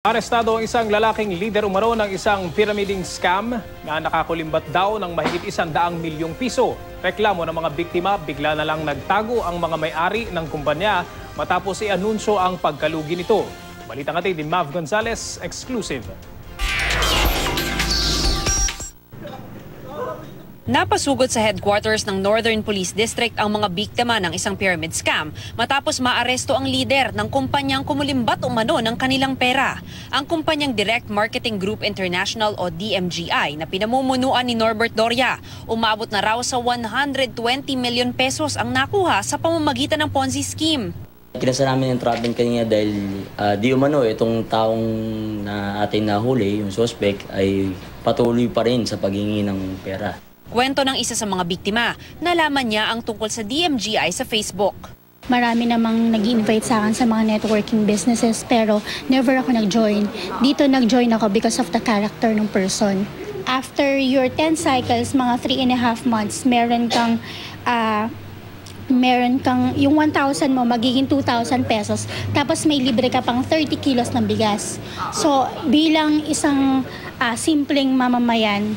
Arestado ang isang lalaking lider umano ng isang pyramiding scam na nakakulimbat daw ng mahigit 100 milyong piso. Reklamo ng mga biktima, bigla na lang nagtago ang mga may-ari ng kumpanya matapos i-anunsyo ang pagkalugi nito. Balitang atin ni Mav Gonzalez, exclusive. Napasugod sa headquarters ng Northern Police District ang mga biktima ng isang pyramid scam matapos maaresto ang lider ng kumpanyang kumulimbat umano ng kanilang pera. Ang kumpanyang Direct Marketing Group International o DMGI na pinamumunuan ni Norbert Doria, umabot na raw sa 120 million pesos ang nakuha sa pamamagitan ng Ponzi scheme. Kinasa namin yung trap kanina dahil di umano itong taong na ating nahuli, yung suspect, ay patuloy pa rin sa paghingi ng pera. Kwento ng isa sa mga biktima, nalaman niya ang tungkol sa DMGI sa Facebook. Marami namang nag-invite sa akin sa mga networking businesses pero never ako nag-join. Dito nag-join ako because of the character ng person. After your 10 cycles, mga 3.5 months, meron kang yung 1,000 mo magiging 2,000 pesos. Tapos may libre ka pang 30 kilos ng bigas. So bilang isang simpleng mamamayan,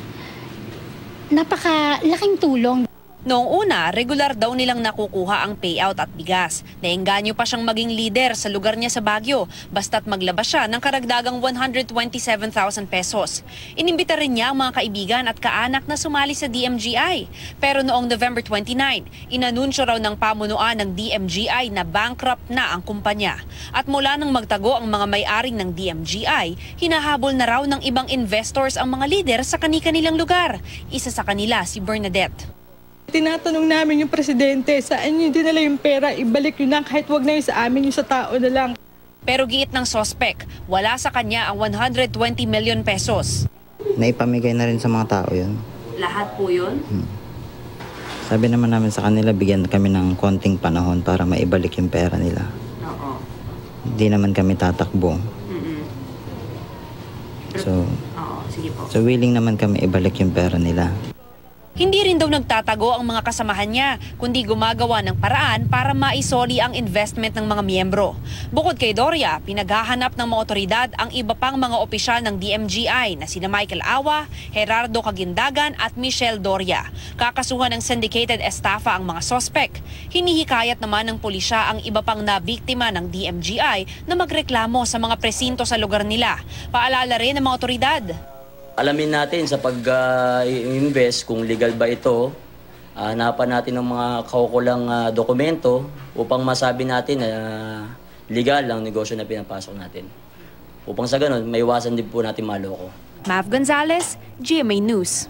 napakalaking tulong. Noong una, regular daw nilang nakukuha ang payout at bigas. Naengganyo pa siyang maging leader sa lugar niya sa Baguio, basta't maglabas siya ng karagdagang 127,000 pesos. Inimbita rin niya ang mga kaibigan at kaanak na sumali sa DMGI. Pero noong November 29, inanunsyo raw ng pamunuan ng DMGI na bankrupt na ang kumpanya. At mula nang magtago ang mga may-ari ng DMGI, hinahabol na raw ng ibang investors ang mga leader sa kani-kanilang lugar. Isa sa kanila si Bernadette. Tinatanong namin yung presidente, saan nyo dinala yung pera, ibalik yun lang, kahit wag na yun sa amin, yung sa tao na lang. Pero giit ng sospek, wala sa kanya ang 120 million pesos. Naipamigay na rin sa mga tao yun. Lahat po yun? Sabi naman namin sa kanila, bigyan kami ng konting panahon para maibalik yung pera nila. Oo. Hindi naman kami tatakbo. So, sige po. so willing naman kami ibalik yung pera nila. Hindi rin daw nagtatago ang mga kasamahan niya, kundi gumagawa ng paraan para maisoli ang investment ng mga miyembro. Bukod kay Doria, pinaghahanap ng mga otoridad ang iba pang mga opisyal ng DMGI na sina Michael Awa, Gerardo Caguindagan at Michelle Doria. Kakasuhan ng syndicated estafa ang mga sospek. Hinihikayat naman ng pulisya ang iba pang nabiktima ng DMGI na magreklamo sa mga presinto sa lugar nila. Paalala rin ng mga otoridad. Alamin natin sa pag-invest kung legal ba ito, hanapan natin ng mga kaukulang dokumento upang masabi natin na legal ang negosyo na pinapasok natin. Upang sa ganun, maiwasan din po natin maloko. Mav Gonzalez, GMA News.